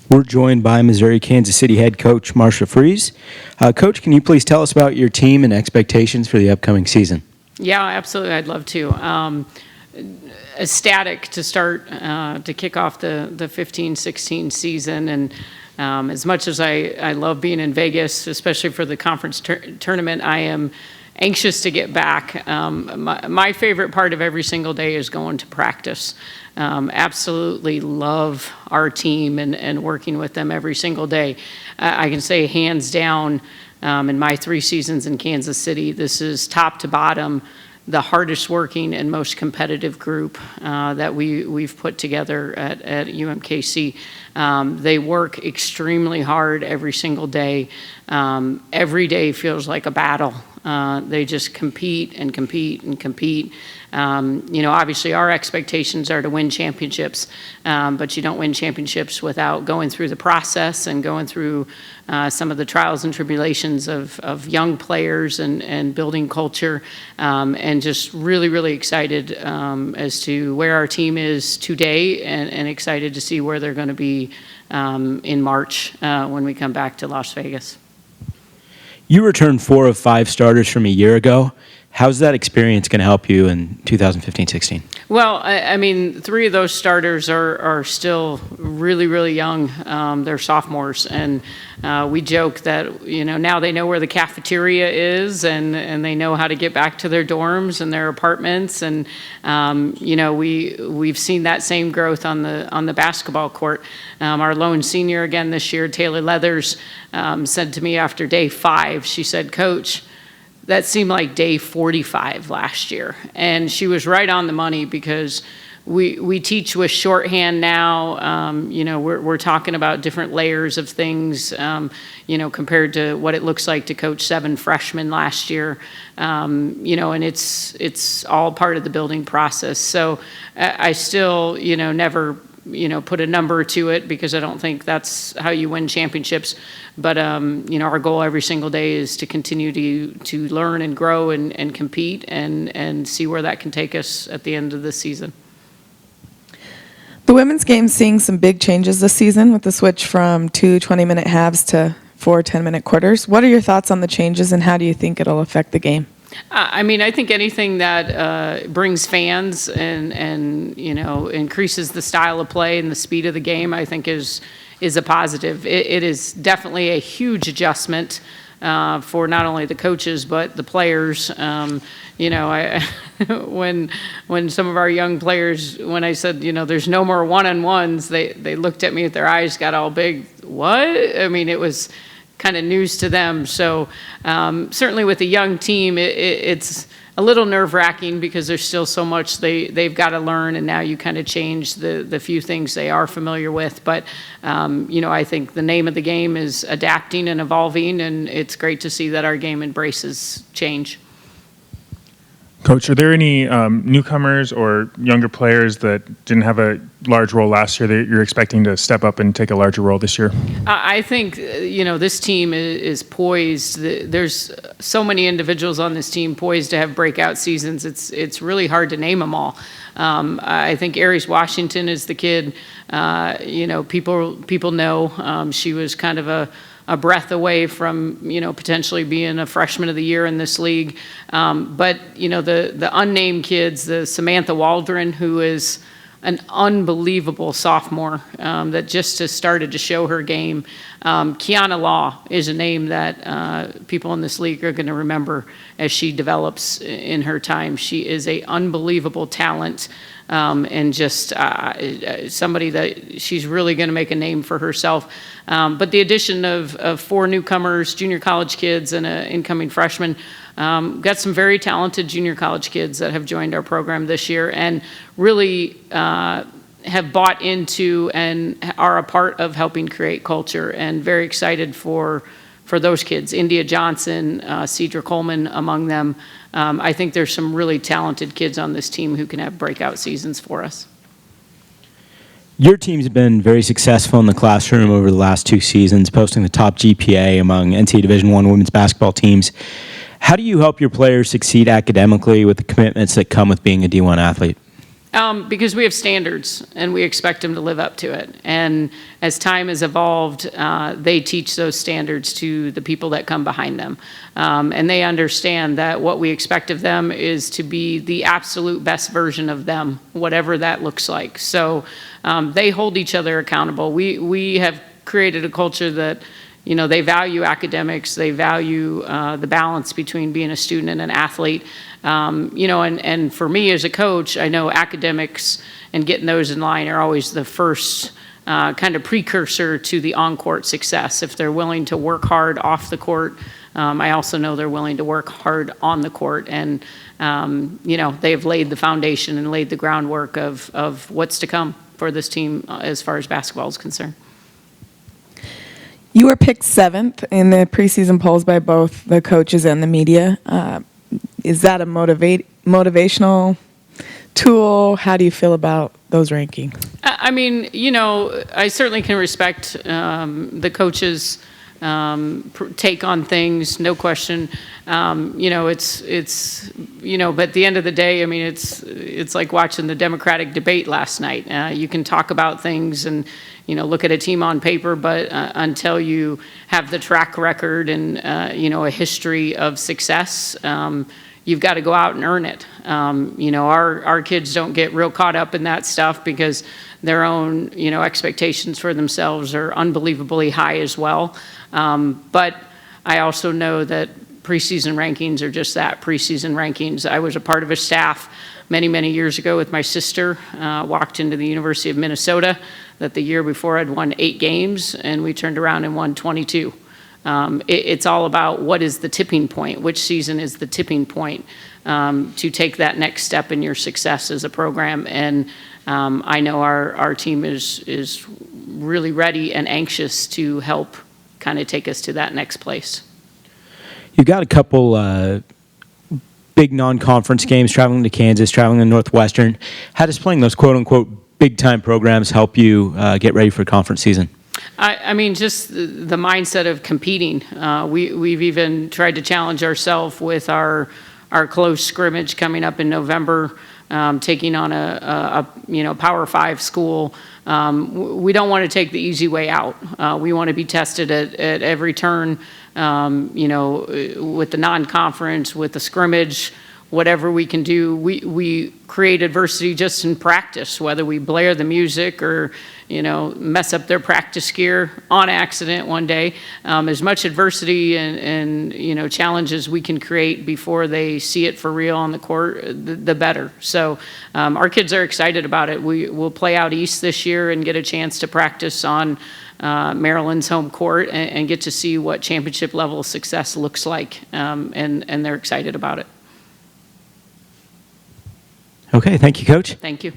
We're joined by Missouri-Kansas City head coach Marsha Freese. Coach, can you please tell us about your team and expectations for the upcoming season? Yeah, absolutely. I'd love to. Ecstatic to start to kick off the 15-16 season. And as much as I love being in Vegas, especially for the conference tournament, I am anxious to get back. My favorite part of every single day is going to practice. Absolutely love our team and working with them every single day. I can say hands down, in my 3 seasons in Kansas City, this is top to bottom the hardest working and most competitive group that we've put together at UMKC. They work extremely hard every single day. Every day feels like a battle. They just compete and compete and compete. Obviously our expectations are to win championships, but you don't win championships without going through the process and going through some of the trials and tribulations of young players and building culture, and just really, really excited as to where our team is today and excited to see where they're going to be in March when we come back to Las Vegas. You returned 4 of 5 starters from a year ago. How's that experience going to help you in 2015-16? Well, I mean, 3 of those starters are still really, really young. They're sophomores, and we joke that now they know where the cafeteria is, and they know how to get back to their dorms and their apartments, and we've seen that same growth on the basketball court. Our lone senior again this year, Taylor Leathers, said to me after day 5, she said, "Coach, that seemed like day 45 last year." And she was right on the money, because we teach with shorthand now. We're talking about different layers of things, compared to what it looks like to coach 7 freshmen last year. And it's all part of the building process. So I still, never put a number to it, because I don't think that's how you win championships. But, our goal every single day is to continue to learn and grow and compete and see where that can take us at the end of the season. The women's game's seeing some big changes this season with the switch from 2 20-minute halves to 4 10-minute quarters. What are your thoughts on the changes, and how do you think it'll affect the game? I think anything that brings fans and increases the style of play and the speed of the game, I think is a positive. It is definitely a huge adjustment for not only the coaches but the players. When some of our young players, when I said, there's no more one-on-ones, they looked at me with their eyes got all big. What? I mean, it was kind of news to them. So certainly with a young team, it's a little nerve-wracking, because there's still so much they've got to learn, and now you kind of change the few things they are familiar with. But I think the name of the game is adapting and evolving, and it's great to see that our game embraces change. Coach, are there any newcomers or younger players that didn't have a large role last year that you're expecting to step up and take a larger role this year? I think, this team is poised. There's so many individuals on this team poised to have breakout seasons. It's really hard to name them all. I think Aries Washington is the kid, people know. She was kind of a breath away from, potentially being a freshman of the year in this league. But, the unnamed kids, the Samantha Waldron, who is an unbelievable sophomore that just has started to show her game. Kiana Law is a name that people in this league are going to remember as she develops in her time. She is an unbelievable talent. And just somebody that she's really going to make a name for herself. But the addition of 4 newcomers, junior college kids, and an incoming freshman, got some very talented junior college kids that have joined our program this year and really have bought into and are a part of helping create culture, and very excited for those kids. India Johnson, Cedra Coleman among them. I think there's some really talented kids on this team who can have breakout seasons for us. Your team's been very successful in the classroom over the last 2 seasons, posting the top GPA among NCAA Division I women's basketball teams. How do you help your players succeed academically with the commitments that come with being a D1 athlete? Because we have standards and we expect them to live up to it. And as time has evolved, they teach those standards to the people that come behind them. And they understand that what we expect of them is to be the absolute best version of them, whatever that looks like. So they hold each other accountable. We have created a culture that, you know, they value academics, they value the balance between being a student and an athlete. You know, and for me as a coach, I know academics and getting those in line are always the first kind of precursor to the on-court success. If they're willing to work hard off the court, I also know they're willing to work hard on the court. And, you know, they've laid the foundation and laid the groundwork of what's to come for this team as far as basketball is concerned. You were picked 7th in the preseason polls by both the coaches and the media. Is that a motivational tool? How do you feel about those rankings? I mean, you know, I certainly can respect the coaches' take on things, no question. You know, it's you know, but at the end of the day, I mean, it's like watching the Democratic debate last night. You can talk about things and, you know, look at a team on paper, but until you have the track record and, you know, a history of success, you've got to go out and earn it. You know, our kids don't get real caught up in that stuff because their own, you know, expectations for themselves are unbelievably high as well. But I also know that preseason rankings are just that, preseason rankings. I was a part of a staff many, many years ago with my sister, walked into the University of Minnesota that the year before I'd won 8 games, and we turned around and won 22. It's all about what is the tipping point, which season is the tipping point to take that next step in your success as a program. And I know our team is really ready and anxious to help kind of take us to that next place. You've got a couple big non-conference games, traveling to Kansas, traveling to Northwestern. How does playing those quote-unquote big-time programs help you get ready for conference season? I mean, just the mindset of competing. We've even tried to challenge ourselves with our close scrimmage coming up in November, taking on a you know, Power 5 school. We don't want to take the easy way out. We want to be tested at every turn, you know, with the non-conference, with the scrimmage, whatever we can do. We create adversity just in practice, whether we blare the music or, you know, mess up their practice gear on accident one day. As much adversity and you know, challenges we can create before they see it for real on the court, the better. So our kids are excited about it. We'll play out east this year and get a chance to practice on Maryland's home court and get to see what championship level success looks like, and they're excited about it. Okay, thank you, Coach. Thank you.